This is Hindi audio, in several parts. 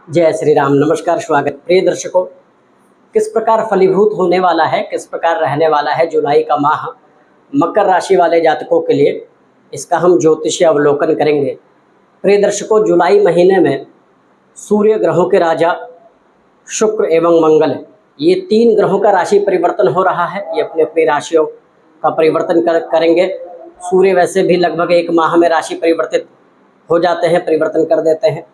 जय श्री राम। नमस्कार, स्वागत प्रिय दर्शकों। किस प्रकार फलीभूत होने वाला है, किस प्रकार रहने वाला है जुलाई का माह मकर राशि वाले जातकों के लिए, इसका हम ज्योतिषीय अवलोकन करेंगे। प्रिय दर्शकों, जुलाई महीने में सूर्य ग्रहों के राजा शुक्र एवं मंगल, ये तीन ग्रहों का राशि परिवर्तन हो रहा है। ये अपनी अपनी राशियों का परिवर्तन करेंगे। सूर्य वैसे भी लगभग एक माह में राशि परिवर्तित हो जाते हैं, परिवर्तन कर देते हैं।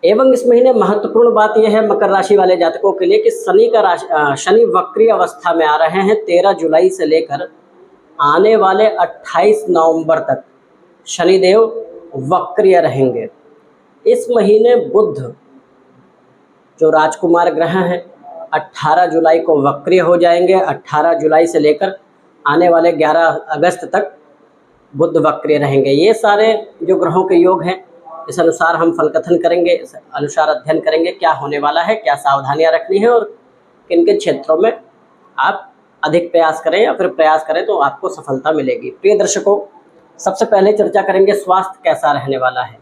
एवं इस महीने महत्वपूर्ण बात यह है मकर राशि वाले जातकों के लिए कि शनि वक्रीय अवस्था में आ रहे हैं। 13 जुलाई से लेकर आने वाले 28 नवंबर तक शनिदेव वक्रीय रहेंगे। इस महीने बुध जो राजकुमार ग्रह हैं 18 जुलाई को वक्रीय हो जाएंगे। 18 जुलाई से लेकर आने वाले 11 अगस्त तक बुध वक्रीय रहेंगे। ये सारे जो ग्रहों के योग हैं, इस अनुसार हम फल कथन करेंगे, इस अनुसार अध्ययन करेंगे क्या होने वाला है, क्या सावधानियां रखनी है और किन किन क्षेत्रों में आप अधिक प्रयास करें या फिर प्रयास करें तो आपको सफलता मिलेगी। प्रिय दर्शकों, सबसे पहले चर्चा करेंगे स्वास्थ्य कैसा रहने वाला है।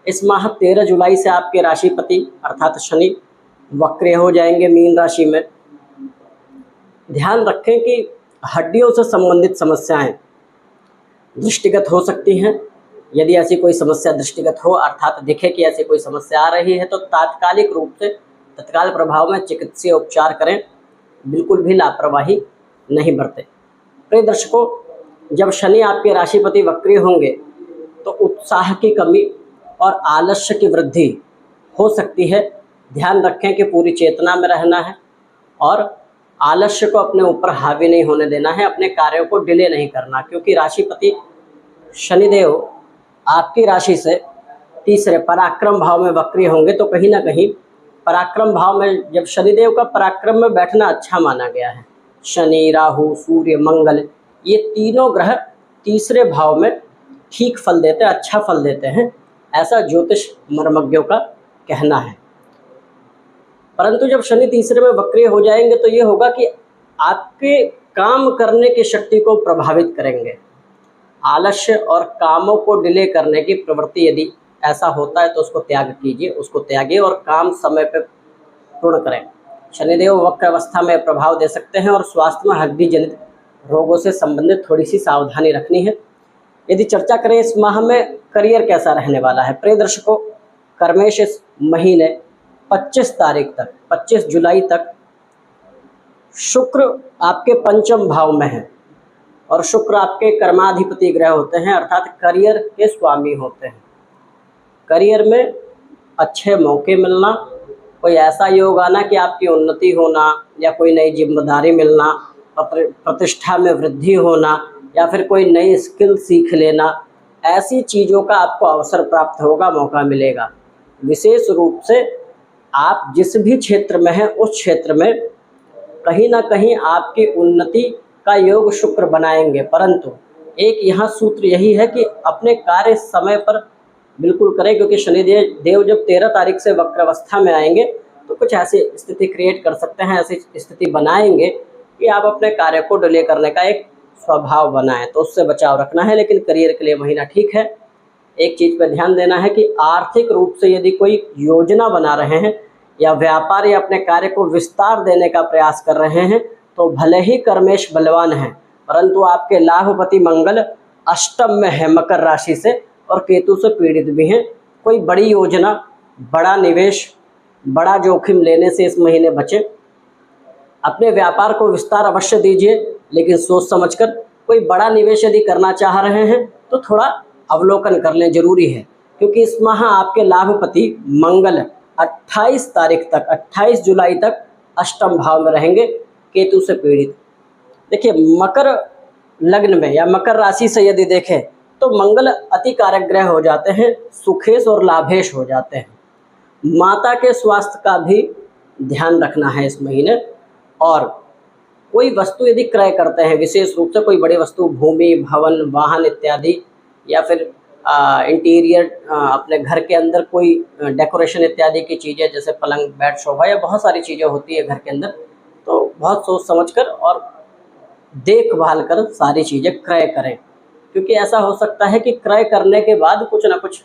इस माह 13 जुलाई से आपके राशिपति अर्थात शनि वक्रीय हो जाएंगे मीन राशि में। ध्यान रखें कि हड्डियों से संबंधित समस्याएं दृष्टिगत हो सकती हैं। यदि ऐसी कोई समस्या दृष्टिगत हो अर्थात दिखे कि ऐसी कोई समस्या आ रही है तो तात्कालिक रूप से तत्काल प्रभाव में चिकित्सीय उपचार करें, बिल्कुल भी लापरवाही नहीं बरतें। प्रिय दर्शकों, जब शनि आपके राशिपति वक्रीय होंगे तो उत्साह की कमी और आलस्य की वृद्धि हो सकती है। ध्यान रखें कि पूरी चेतना में रहना है और आलस्य को अपने ऊपर हावी नहीं होने देना है, अपने कार्यों को डिले नहीं करना, क्योंकि राशिपति शनिदेव आपकी राशि से तीसरे पराक्रम भाव में वक्रीय होंगे। तो कहीं ना कहीं पराक्रम भाव में जब शनिदेव का पराक्रम में बैठना अच्छा माना गया है। शनि, राहु, सूर्य, मंगल, ये तीनों ग्रह तीसरे भाव में ठीक फल देते हैं, अच्छा फल देते हैं, ऐसा ज्योतिष मर्मज्ञों का कहना है। परंतु जब शनि तीसरे में वक्रीय हो जाएंगे तो ये होगा कि आपके काम करने की शक्ति को प्रभावित करेंगे। आलस्य और कामों को डिले करने की प्रवृत्ति यदि ऐसा होता है तो उसको त्याग कीजिए, उसको त्यागिए और काम समय पर पूर्ण करें। शनिदेव वक्र अवस्था में प्रभाव दे सकते हैं और स्वास्थ्य में हड्डी जनित रोगों से संबंधित थोड़ी सी सावधानी रखनी है। यदि चर्चा करें इस माह में करियर कैसा रहने वाला है। प्रिय दर्शकों, कर्मेश इस महीने 25 तारीख तक, 25 जुलाई तक शुक्र आपके पंचम भाव में है और शुक्र आपके कर्माधिपति ग्रह होते हैं अर्थात करियर के स्वामी होते हैं। करियर में अच्छे मौके मिलना, कोई ऐसा योग आना कि आपकी उन्नति होना या कोई नई जिम्मेदारी मिलना, प्रतिष्ठा में वृद्धि होना या फिर कोई नई स्किल सीख लेना, ऐसी चीज़ों का आपको अवसर प्राप्त होगा, मौका मिलेगा। विशेष रूप से आप जिस भी क्षेत्र में हैं उस क्षेत्र में कहीं ना कहीं आपकी उन्नति का योग शुक्र बनाएंगे। परंतु एक यहाँ सूत्र यही है कि अपने कार्य समय पर बिल्कुल करें, क्योंकि शनिदेव जब 13 तारीख से वक्र अवस्था में आएंगे तो कुछ ऐसी स्थिति क्रिएट कर सकते हैं, ऐसी स्थिति बनाएंगे कि आप अपने कार्य को डिले करने का एक स्वभाव बनाएं, तो उससे बचाव रखना है। लेकिन करियर के लिए महीना ठीक है। एक चीज़ पर ध्यान देना है कि आर्थिक रूप से यदि कोई योजना बना रहे हैं या व्यापार या अपने कार्य को विस्तार देने का प्रयास कर रहे हैं तो भले ही कर्मेश बलवान है, परंतु आपके लाभपति मंगल अष्टम में है मकर राशि से और केतु से पीड़ित भी हैं। कोई बड़ी योजना, बड़ा निवेश, बड़ा जोखिम लेने से इस महीने बचें। अपने व्यापार को विस्तार अवश्य दीजिए, लेकिन सोच समझकर। कोई बड़ा निवेश यदि करना चाह रहे हैं तो थोड़ा अवलोकन कर लें, जरूरी है, क्योंकि इस माह आपके लाभपति मंगल 28 तारीख तक, 28 जुलाई तक अष्टम भाव में रहेंगे केतु से पीड़ित। देखिए, मकर लग्न में या मकर राशि से यदि देखें तो मंगल अति कारक ग्रह हो जाते हैं, सुखेश और लाभेश हो जाते हैं। माता के स्वास्थ्य का भी ध्यान रखना है इस महीने। और कोई वस्तु यदि क्रय करते हैं, विशेष रूप से कोई बड़ी वस्तु, भूमि, भवन, वाहन इत्यादि, या फिर इंटीरियर अपने घर के अंदर कोई डेकोरेशन इत्यादि की चीज़ें जैसे पलंग, बेड, सोफा या बहुत सारी चीज़ें होती है घर के अंदर, तो बहुत सोच समझकर और देखभाल कर सारी चीज़ें क्रय करें, क्योंकि ऐसा हो सकता है कि क्रय करने के बाद कुछ ना कुछ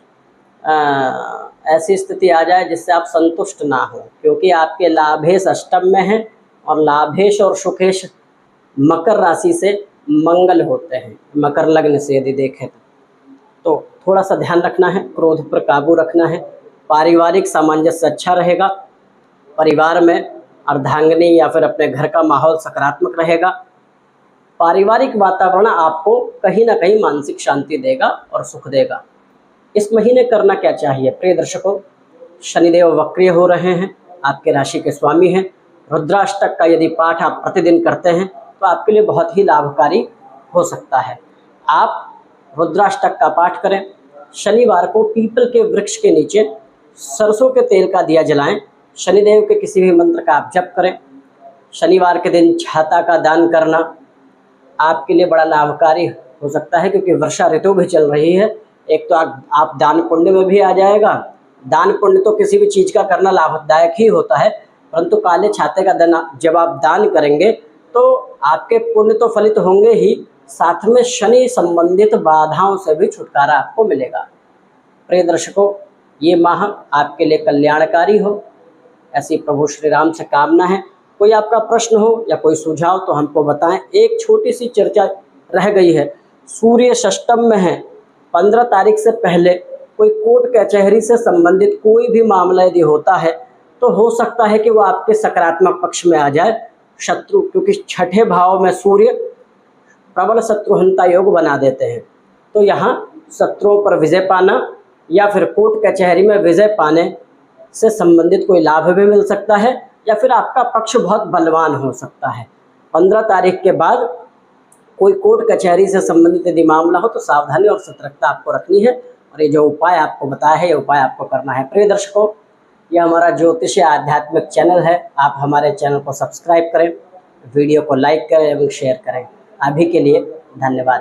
ऐसी स्थिति आ जाए जिससे आप संतुष्ट ना हो, क्योंकि आपके लाभेश अष्टम में है और लाभेश और सुखेश मकर राशि से मंगल होते हैं, मकर लग्न से यदि देखें तो थोड़ा सा ध्यान रखना है, क्रोध पर काबू रखना है। पारिवारिक सामंजस्य अच्छा रहेगा, परिवार में अर्धांगिनी या फिर अपने घर का माहौल सकारात्मक रहेगा। पारिवारिक वातावरण आपको कहीं ना कहीं मानसिक शांति देगा और सुख देगा। इस महीने करना क्या चाहिए प्रिय दर्शकों, शनिदेव वक्रिय हो रहे हैं, आपके राशि के स्वामी हैं। रुद्राष्टक का यदि पाठ आप प्रतिदिन करते हैं तो आपके लिए बहुत ही लाभकारी हो सकता है। आप रुद्राष्टक का पाठ करें। शनिवार को पीपल के वृक्ष के नीचे सरसों के तेल का दिया जलाएं। शनिदेव के किसी भी मंत्र का आप जप करें। शनिवार के दिन छाता का दान करना आपके लिए बड़ा लाभकारी हो सकता है, क्योंकि वर्षा ऋतु भी चल रही है। एक तो आप दान पुण्य में भी आ जाएगा। दान पुण्य तो किसी भी चीज़ का करना लाभदायक ही होता है, परंतु काले छाते का दान जब आप दान करेंगे तो आपके पुण्य तो फलित होंगे ही, साथ में शनि संबंधित बाधाओं से भी छुटकारा आपको मिलेगा। प्रिय दर्शकों, ये माह आपके लिए कल्याणकारी हो, ऐसी प्रभु श्री राम से कामना है। कोई आपका प्रश्न हो या कोई सुझाव तो हमको बताएं। एक छोटी सी चर्चा रह गई है, सूर्य षष्टम में है, 15 तारीख से पहले कोई कोर्ट कचहरी से संबंधित कोई भी मामला यदि होता है तो हो सकता है कि वो आपके सकारात्मक पक्ष में आ जाए। शत्रु, क्योंकि छठे भाव में सूर्य प्रबल शत्रुहंता योग बना देते हैं, तो यहाँ शत्रुओं पर विजय पाना या फिर कोर्ट कचहरी में विजय पाने से संबंधित कोई लाभ भी मिल सकता है, या फिर आपका पक्ष बहुत बलवान हो सकता है। 15 तारीख के बाद कोई कोर्ट कचहरी से संबंधित यदि मामला हो तो सावधानी और सतर्कता आपको रखनी है, और ये जो उपाय आपको बताया है ये उपाय आपको करना है। प्रिय दर्शकों, यह हमारा ज्योतिषीय आध्यात्मिक चैनल है। आप हमारे चैनल को सब्सक्राइब करें, वीडियो को लाइक करें एवं शेयर करें। अभी के लिए धन्यवाद।